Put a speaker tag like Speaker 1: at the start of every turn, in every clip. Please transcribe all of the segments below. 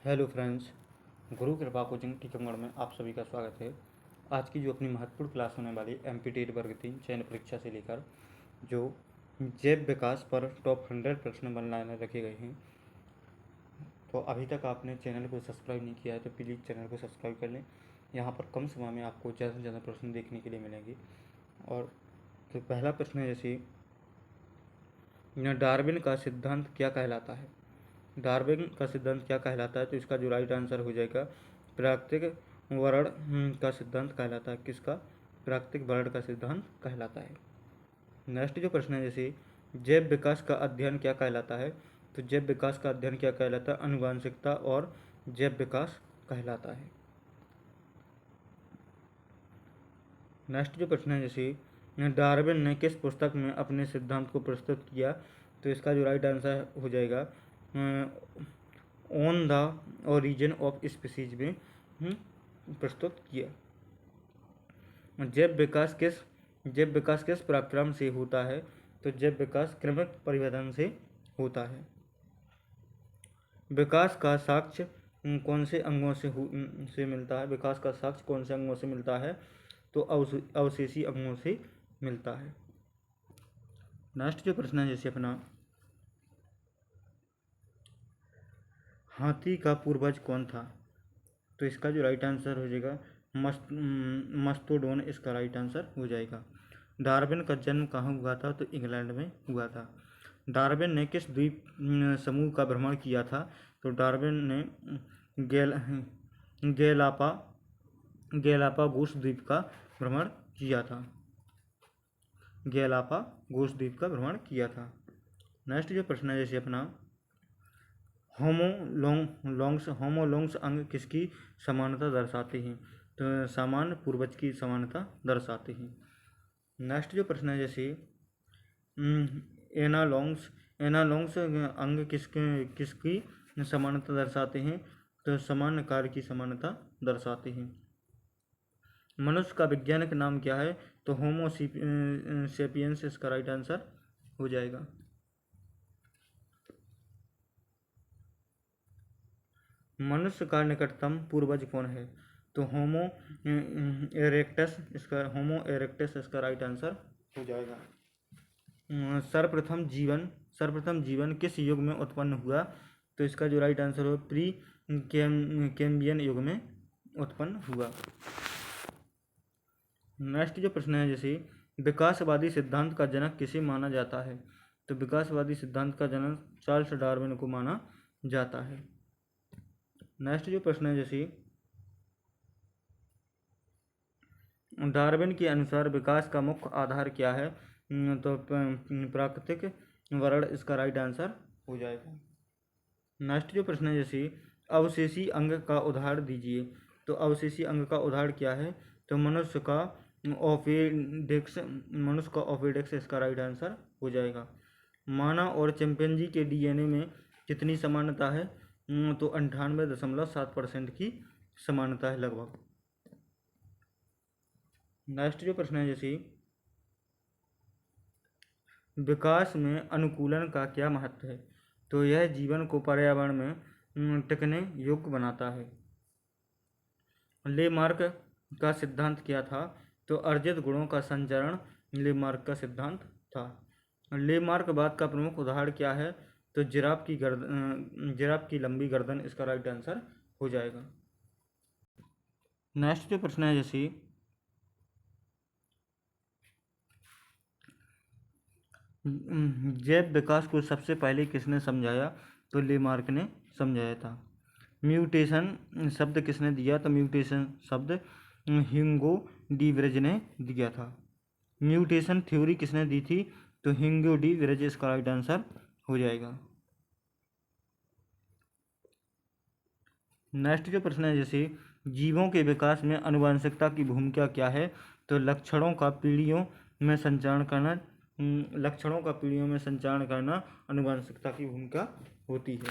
Speaker 1: Hello friends, गुरु कृपा coaching Tikamgarh में आप सभी का स्वागत है। आज की जो अपनी महत्वपूर्ण क्लास होने वाली एमपीटेट वर्ग 3 चयन परीक्षा से लेकर जो जैव विकास पर टॉप 100 प्रश्न बनाने रखे गए हैं, तो अभी तक आपने चैनल को सब्सक्राइब नहीं किया है तो प्लीज़ चैनल को सब्सक्राइब कर लें। यहाँ पर कम समय में आपको ज़्यादा से ज़्यादा प्रश्न देखने के लिए मिलेंगे। और तो पहला प्रश्न है जैसे, डार्विन का सिद्धांत क्या कहलाता है। डार्विन का सिद्धांत क्या कहलाता है, तो इसका जो राइट आंसर हो जाएगा प्राकृतिक वर्ण का सिद्धांत कहलाता है। किसका? प्राकृतिक वर्ण का सिद्धांत कहलाता है। नेक्स्ट जो प्रश्न है जैसे, जैव विकास का अध्ययन क्या कहलाता है, तो जैव विकास का अध्ययन क्या कहलाता है? आनुवांशिकता और जैव विकास कहलाता है। नेक्स्ट जो प्रश्न है जैसे, डार्विन ने किस पुस्तक में अपने सिद्धांत को प्रस्तुत किया, तो इसका जो राइट आंसर हो जाएगा on the origin of species में प्रस्तुत किया। जैव विकास किस पराक्रम से होता है, तो जैव विकास क्रमिक परिवर्तन से होता है। विकास का साक्ष्य कौन से अंगों से मिलता है? विकास का साक्ष्य कौन से अंगों से मिलता है, तो अवशेषी अंगों से मिलता है। नेक्स्ट जो प्रश्न है जैसे अपना, हाथी का पूर्वज कौन था, तो इसका जो राइट आंसर हो जाएगा मस्तोडोन, इसका राइट आंसर हो जाएगा। डार्विन का जन्म कहाँ हुआ था, तो इंग्लैंड में हुआ था। डार्विन ने किस द्वीप समूह का भ्रमण किया था, तो डार्विन ने गैलापागोस द्वीप का भ्रमण किया था। गैलापागोस द्वीप का भ्रमण किया था। नेक्स्ट जो प्रश्न है जैसे अपना, होमोलोंग्स अंग किसकी समानता दर्शाते हैं, तो सामान्य पूर्वज की समानता दर्शाते हैं। नेक्स्ट जो प्रश्न है जैसे, एनालोंग्स अंग किसकी समानता दर्शाते हैं, तो सामान्य कार्य की समानता दर्शाते हैं। मनुष्य का वैज्ञानिक नाम क्या है, तो होमो सेपियंस, इसका राइट आंसर हो जाएगा। मनुष्य का निकटतम पूर्वज कौन है, तो होमो इरेक्टस, इसका राइट आंसर हो जाएगा। सर्वप्रथम जीवन किस युग में उत्पन्न हुआ, तो इसका जो राइट आंसर हो प्री कैम्बियन युग में उत्पन्न हुआ। नेक्स्ट जो प्रश्न है जैसे, विकासवादी सिद्धांत का जनक किसे माना जाता है, तो विकासवादी सिद्धांत का जनक चार्ल्स डार्विन को माना जाता है। नेक्स्ट जो प्रश्न है जैसे, डार्विन के अनुसार विकास का मुख्य आधार क्या है, तो प्राकृतिक वर्ण, इसका राइट आंसर हो जाएगा। नेक्स्ट जो प्रश्न है जैसे, अवशेषी अंग का उदाहरण दीजिए, तो अवशेषी अंग का उदाहरण क्या है, तो मनुष्य का ओविडेक्स, इसका राइट आंसर हो जाएगा। मानव और चिंपैंजी के डीएनए में कितनी समानता है, तो 98.7% की समानता है लगभग। नेक्स्ट जो प्रश्न है जैसे, विकास में अनुकूलन का क्या महत्व है, तो यह जीवन को पर्यावरण में टिकने योग्य बनाता है। लेमार्क का सिद्धांत क्या था, तो अर्जित गुणों का संचरण लेमार्क का सिद्धांत था। लेमार्कवाद का प्रमुख उदाहरण क्या है, तो जिराफ की लंबी गर्दन, इसका राइट आंसर हो जाएगा। नेक्स्ट जो प्रश्न है जैसे, जैव विकास को सबसे पहले किसने समझाया, तो लेमार्क ने समझाया था। म्यूटेशन शब्द किसने दिया, तो म्यूटेशन शब्द ह्यूगो डी विरज ने दिया था। म्यूटेशन थ्योरी किसने दी थी, तो ह्यूगो डी विरज, इसका राइट आंसर हो जाएगा। नेक्स्ट जो प्रश्न है जैसे, जीवों के विकास में आनुवंशिकता की भूमिका क्या है, तो लक्षणों का पीढ़ियों में संचारण करना आनुवंशिकता की भूमिका होती है।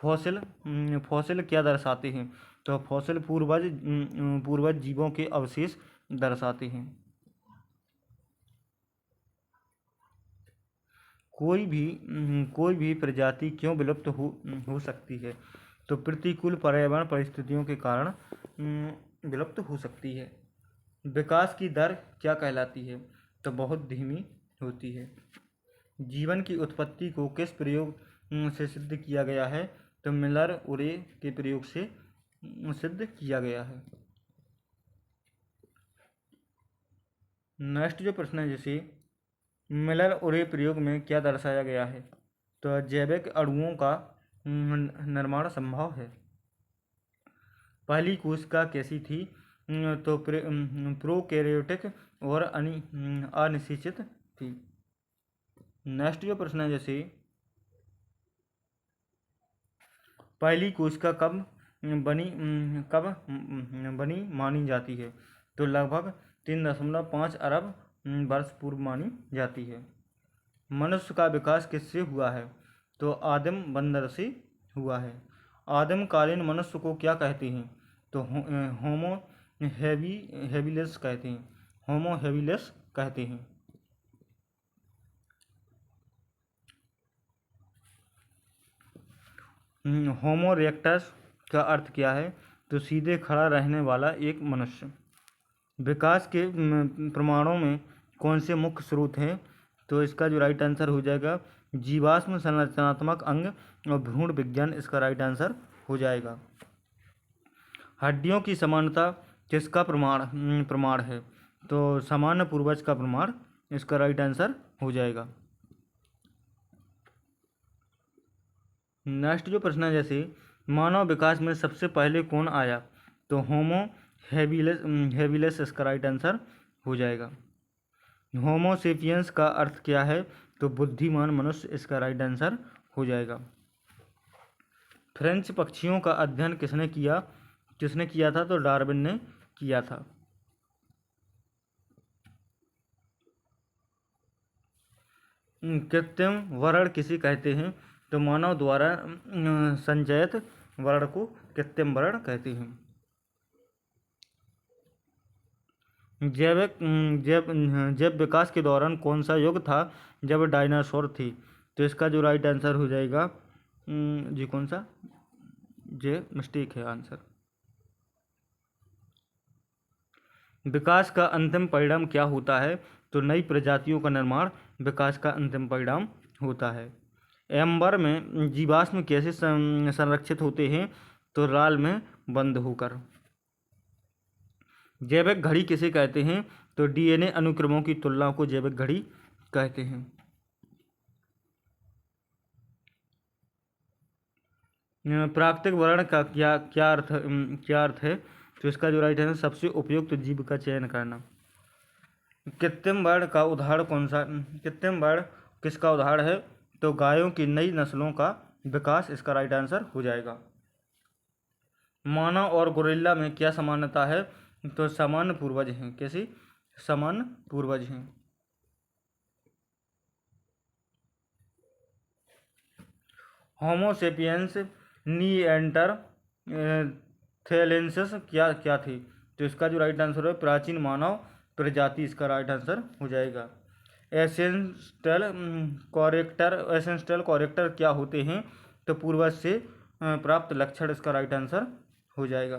Speaker 1: फॉसिल क्या दर्शाते हैं, तो फॉसिल पूर्वज जीवों के अवशेष दर्शाते हैं। कोई भी प्रजाति क्यों विलुप्त हो सकती है? तो प्रतिकूल पर्यावरण परिस्थितियों के कारण विलुप्त हो सकती है। विकास की दर क्या कहलाती है? तो बहुत धीमी होती है। जीवन की उत्पत्ति को किस प्रयोग से सिद्ध किया गया है? तो मिलर उरे के प्रयोग से सिद्ध किया गया है। नेक्स्ट जो प्रश्न है, जैसे मिलर उरे प्रयोग में क्या दर्शाया गया है? तो जैविक अणुओं का निर्माण संभव है। पहली कोशिका कैसी थी? तो प्रोकैरियोटिक और अनिश्चित थी। नेक्स्ट जो प्रश्न है, जैसे पहली कोशिका कब बनी मानी जाती है? तो लगभग 3.5 अरब वर्ष पूर्व मानी जाती है। मनुष्य का विकास किससे हुआ है? तो आदिम बंदर से हुआ है। आदिमकालीन मनुष्य को क्या कहते हैं? तो होमो हेबिलिस कहते हैं। होमो हेबिलिस कहते हैं। होमो इरेक्टस का अर्थ क्या है? तो सीधे खड़ा रहने वाला एक मनुष्य। विकास के प्रमाणों में कौन से मुख्य स्रोत हैं? तो इसका जो राइट आंसर हो जाएगा जीवाश्म संरचनात्मक अंग और भ्रूण विज्ञान, इसका राइट आंसर हो जाएगा। हड्डियों की समानता किसका प्रमाण है? तो सामान्य पूर्वज का प्रमाण, इसका राइट आंसर हो जाएगा। नेक्स्ट जो प्रश्न है, जैसे मानव विकास में सबसे पहले कौन आया? तो होमो हेबिलिस इसका राइट आंसर हो जाएगा। होमो सेपियंस का अर्थ क्या है? तो बुद्धिमान मनुष्य, इसका राइट आंसर हो जाएगा। फ्रेंच पक्षियों का अध्ययन किसने किया था? तो डार्विन ने किया था। कृत्रिम वर्ण किसे कहते हैं? तो मानव द्वारा संचयित वर्ण को कृत्रिम वर्ण कहते हैं। जैव विकास के दौरान कौन सा युग था जब डायनासोर थी? तो इसका जो राइट आंसर हो जाएगा जी कौन सा, जे मिस्टेक है आंसर। विकास का अंतिम परिणाम क्या होता है? तो नई प्रजातियों का निर्माण विकास का अंतिम परिणाम होता है। एम्बर में जीवाश्म कैसे संरक्षित होते हैं? तो राल में बंद होकर। जैविक घड़ी किसे कहते हैं? तो डीएनए अनुक्रमों की तुलना को जैविक घड़ी कहते हैं। प्राकृतिक वर्ण का क्या अर्थ है? तो इसका जो राइट है सबसे उपयुक्त जीव का चयन करना। कृत्रिम वर्ण का उदाहरण कौन सा? कृत्रिम वर्ण किसका उदाहरण है? तो गायों की नई नस्लों का विकास, इसका राइट आंसर हो जाएगा। मानव और गोरिल्ला में क्या समानता है? तो समान पूर्वज हैं। कैसी समान पूर्वज हैं? होमो सेपियंस निएंडरथैलेंसिस क्या थी? तो इसका जो राइट आंसर है प्राचीन मानव प्रजाति, इसका राइट आंसर हो जाएगा। एसेंशियल कॉरेक्टर क्या होते हैं? तो पूर्वज से प्राप्त लक्षण, इसका राइट आंसर हो जाएगा।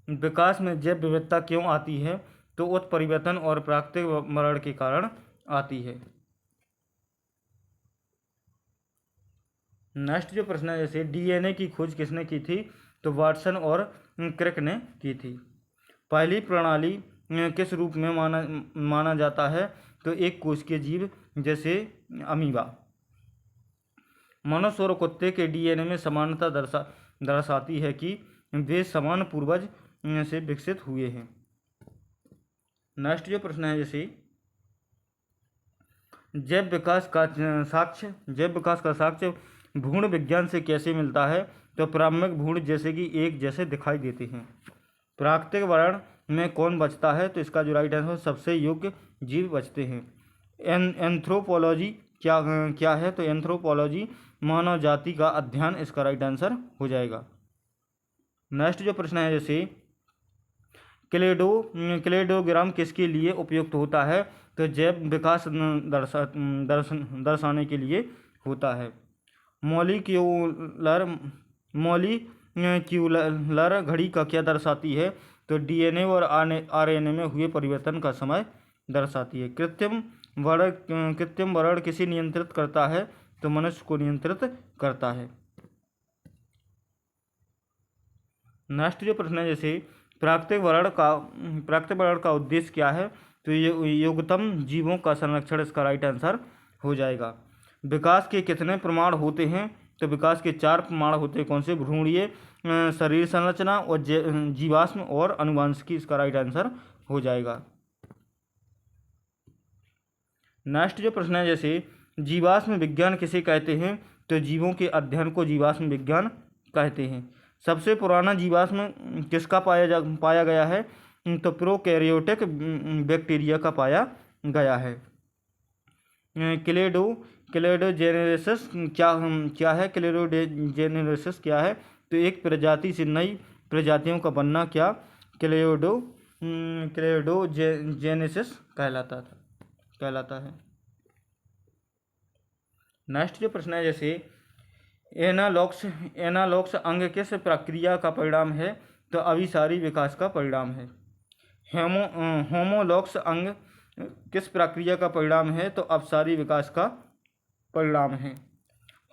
Speaker 1: विकास में जैव विविधता क्यों आती है? तो उत्परिवर्तन और प्राकृतिक मरण के कारण आती है। नेक्स्ट जो प्रश्न है, जैसे डीएनए की खोज किसने की थी? तो वाटसन और क्रिक ने की थी। पहली प्रणाली किस रूप में माना जाता है? तो एक कोशिकीय जीव जैसे अमीबा। मनुष्य और कुत्ते के डीएनए में समानता दर्शाती है कि वे समान पूर्वज से विकसित हुए हैं। नेक्स्ट जो प्रश्न है, जैसे जैव विकास का साक्ष्य भ्रूण विज्ञान से कैसे मिलता है? तो प्रारंभिक भ्रूण जैसे कि एक जैसे दिखाई देते हैं। प्राकृतिक वर्ण में कौन बचता है? तो इसका जो राइट आंसर सबसे योग्य जीव बचते हैं। एंथ्रोपोलॉजी क्या है? तो एंथ्रोपोलॉजी मानव जाति का अध्ययन, इसका राइट आंसर हो जाएगा। नेक्स्ट जो प्रश्न है, जैसे क्लेडोग्राम किसके लिए उपयुक्त होता है? तो जैव विकास दर्शाने के लिए होता है। मॉलिक्यूलर घड़ी का क्या दर्शाती है? तो डीएनए और आरएनए में हुए परिवर्तन का समय दर्शाती है। कृत्रिम वर्ण किसे नियंत्रित करता है? तो मनुष्य को नियंत्रित करता है। नेक्स्ट जो प्रश्न है, जैसे प्राकृतिक वर्ण का उद्देश्य क्या है? तो ये योग्यतम जीवों का संरक्षण इसका राइट आंसर हो जाएगा। विकास के कितने प्रमाण होते हैं? तो विकास के 4 प्रमाण होते हैं। कौन से? भ्रूणीय, शरीर संरचना और जीवाश्म और अनुवांशिकी इसका राइट आंसर हो जाएगा। नेक्स्ट जो प्रश्न है, जैसे जीवाश्म विज्ञान किसे कहते हैं? तो जीवों के अध्ययन को जीवाश्म विज्ञान कहते हैं। सबसे पुराना जीवाश्म किसका पाया गया है? तो प्रोकैरियोटिक बैक्टीरिया का पाया गया है। क्लेडोजेनेसिस क्या है? क्लेडोजेनेसिस क्या है? तो एक प्रजाति से नई प्रजातियों का बनना क्या क्लेडोजेनेसिस कहलाता है। नेक्स्ट जो प्रश्न है, जैसे एनालॉग्स अंग किस प्रक्रिया का परिणाम है? तो अभिसारी विकास का परिणाम है। होमोलॉग्स अंग किस प्रक्रिया का परिणाम है? तो अपसारी विकास का परिणाम है।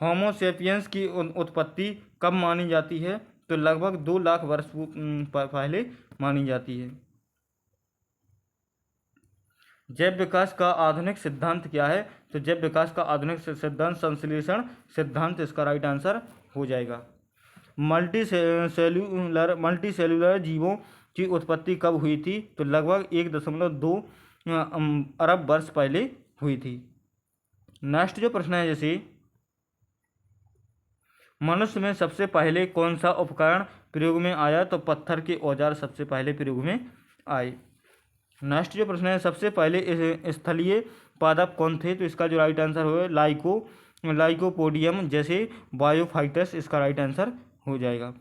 Speaker 1: होमो सेपियंस की उत्पत्ति कब मानी जाती है? तो लगभग 2 लाख वर्ष पहले मानी जाती है। जैव विकास का आधुनिक सिद्धांत क्या है? तो जैव विकास का आधुनिक सिद्धांत संश्लेषण सिद्धांत इसका राइट आंसर हो जाएगा। मल्टीसेल्युलर जीवों की उत्पत्ति कब हुई थी? तो लगभग 1.2 अरब वर्ष पहले हुई थी। नेक्स्ट जो प्रश्न है, जैसे मनुष्य में सबसे पहले कौन सा उपकरण प्रयोग में आया? तो पत्थर के औजार सबसे पहले प्रयोग में आए। नेक्स्ट जो प्रश्न है, सबसे पहले स्थलीय पादप कौन थे? तो इसका जो राइट आंसर होगा लाइकोपोडियम जैसे बायोफाइटस इसका राइट आंसर हो जाएगा।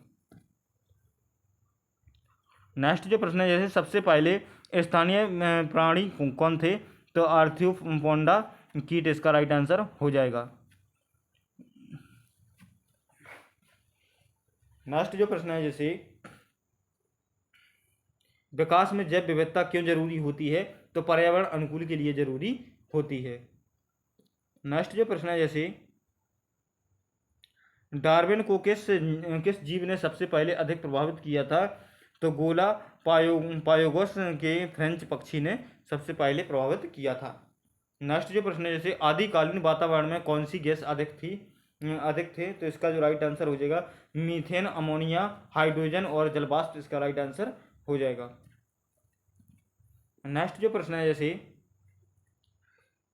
Speaker 1: नेक्स्ट जो प्रश्न है, जैसे सबसे पहले स्थानीय प्राणी कौन थे? तो आर्थ्रोपोडा कीट इसका राइट आंसर हो जाएगा। नेक्स्ट जो प्रश्न है, जैसे विकास में जैव विविधता क्यों जरूरी होती है? तो पर्यावरण अनुकूल के लिए जरूरी होती है। नेक्स्ट जो प्रश्न है, जैसे डार्विन को किस जीव ने सबसे पहले अधिक प्रभावित किया था? तो गोला पायोगस के फ्रेंच पक्षी ने सबसे पहले प्रभावित किया था। नेक्स्ट जो प्रश्न है, जैसे आदिकालीन वातावरण में कौन सी गैस अधिक थे? तो इसका जो राइट आंसर हो जाएगा मीथेन, अमोनिया, हाइड्रोजन और जलवाष्प इसका राइट आंसर हो जाएगा। नेक्स्ट जो प्रश्न है, जैसे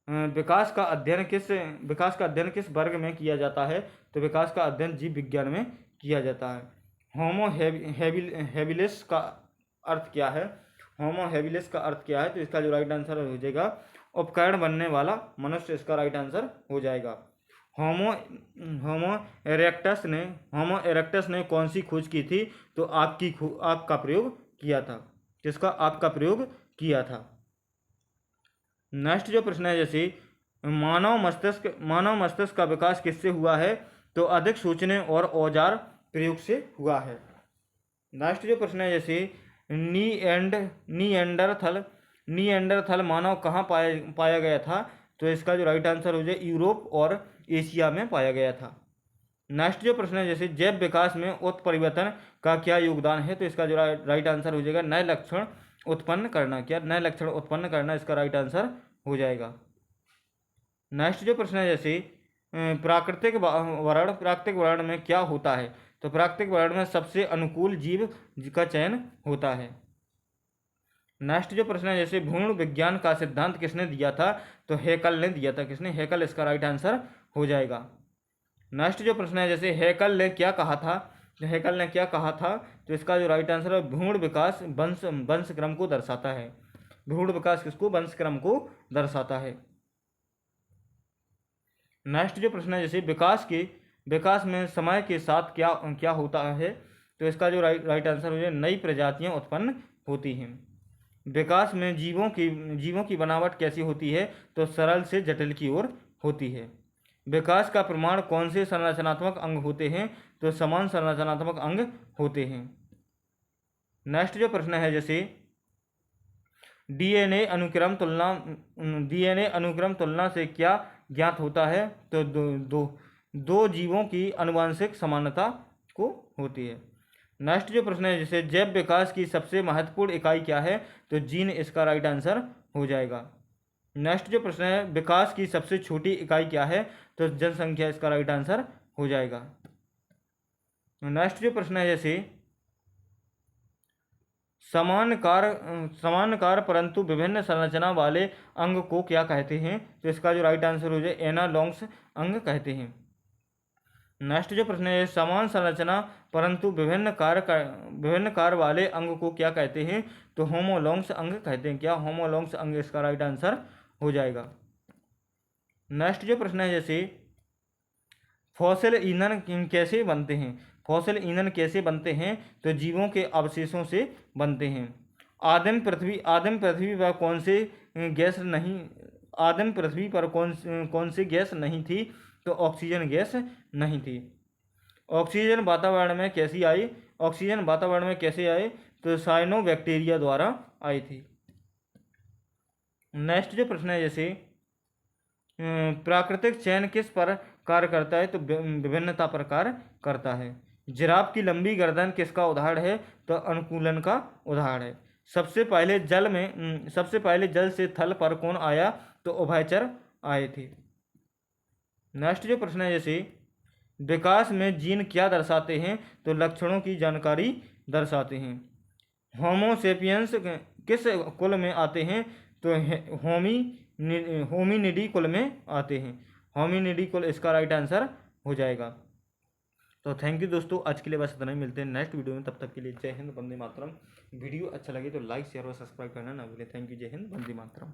Speaker 1: विकास का अध्ययन किस वर्ग में किया जाता है? तो विकास का अध्ययन जीव विज्ञान में किया जाता है। होमो हैबिलिस का अर्थ क्या है? तो इसका जो राइट आंसर हो जाएगा उपकरण बनने वाला मनुष्य इसका राइट आंसर हो जाएगा। होमो इरेक्टस ने कौन सी खोज की थी? तो आग का प्रयोग किया था। किसका? आग का प्रयोग किया था। नेक्स्ट जो प्रश्न है, जैसे मानव मस्तिष्क का विकास किससे हुआ है? तो अधिक सोचने और औजार प्रयोग से हुआ है। नेक्स्ट जो प्रश्न है, जैसे निएंडरथल मानव कहाँ पाया गया था? तो इसका जो राइट आंसर हो जाए यूरोप और एशिया में पाया गया था। नेक्स्ट जो प्रश्न है, जैसे जैव विकास में उत्परिवर्तन का क्या योगदान है? तो इसका जो राइट आंसर हो जाएगा नए लक्षण उत्पन्न करना इसका राइट आंसर हो जाएगा। नेक्स्ट जो प्रश्न है, जैसे प्राकृतिक वर्ण में क्या होता है? तो प्राकृतिक वर्ण में सबसे अनुकूल जीव का चयन होता है। नेक्स्ट जो प्रश्न है, जैसे भ्रूण विज्ञान का सिद्धांत किसने दिया था? तो हैकल ने दिया था। किसने? हैकल इसका राइट आंसर हो जाएगा। नेक्स्ट जो प्रश्न है, जैसे हैकल ने क्या कहा था? तो इसका जो राइट आंसर है भ्रूण विकास वंशक्रम को दर्शाता है। भ्रूण विकास किसको? वंशक्रम को दर्शाता है। नेक्स्ट जो प्रश्न है, जैसे विकास में समय के साथ क्या होता है? तो इसका जो राइट आंसर हो जाए नई प्रजातियां उत्पन्न होती हैं। विकास में जीवों की बनावट कैसी होती है? तो सरल से जटिल की ओर होती है। विकास का प्रमाण कौन से संरचनात्मक अंग होते हैं? तो समान संरचनात्मक अंग होते हैं। नेक्स्ट जो प्रश्न है, जैसे डीएनए अनुक्रम तुलना से क्या ज्ञात होता है? तो दो जीवों की आनुवंशिक समानता को होती है। नेक्स्ट जो प्रश्न है, जैसे जैव विकास की सबसे महत्वपूर्ण इकाई क्या है? तो जीन इसका राइट आंसर हो जाएगा। नेक्स्ट जो प्रश्न है, विकास की सबसे छोटी इकाई क्या है? तो जनसंख्या इसका राइट आंसर हो जाएगा। नेक्स्ट जो प्रश्न है, जैसे समान कार परंतु विभिन्न संरचना वाले अंग को क्या कहते हैं? तो इसका जो राइट आंसर हो जाए एनालॉग्स अंग कहते हैं। नेक्स्ट जो प्रश्न है, समान संरचना परंतु विभिन्न कार वाले अंग को क्या कहते हैं? तो होमोलॉग्स अंग कहते हैं। क्या होमोलॉग्स अंग इसका राइट आंसर हो जाएगा। नेक्स्ट जो प्रश्न है, जैसे फॉसिल ईंधन कैसे बनते हैं? फॉसिल ईंधन कैसे बनते हैं? तो जीवों के अवशेषों से बनते हैं। आदिम पृथ्वी पर कौन से गैस नहीं आदिम पृथ्वी पर कौन सी गैस नहीं थी? तो ऑक्सीजन गैस नहीं थी। ऑक्सीजन वातावरण में कैसे आई? तो साइनोबैक्टीरिया द्वारा आई थी। नेक्स्ट जो प्रश्न है, जैसे प्राकृतिक चयन किस पर कार्य करता है? तो विभिन्नता पर कार्य करता है। जिराफ की लंबी गर्दन किसका उदाहरण है? तो अनुकूलन का उदाहरण है। सबसे पहले जल से थल पर कौन आया? तो उभयचर आए थे। नेक्स्ट जो प्रश्न है, जैसे विकास में जीन क्या दर्शाते हैं? तो लक्षणों की जानकारी दर्शाते हैं। होमोसेपियंस किस कुल में आते हैं? तो होमिनिडी कुल में आते हैं। होमिनिडी कुल इसका राइट आंसर हो जाएगा। तो थैंक यू दोस्तों, आज के लिए बस इतना ही। मिलते हैं नेक्स्ट वीडियो में, तब तक के लिए जय हिंद, वंदे मातरम। वीडियो अच्छा लगे तो लाइक शेयर और सब्सक्राइब करना ना भूलें। थैंक यू, जय हिंद, वंदे मातरम।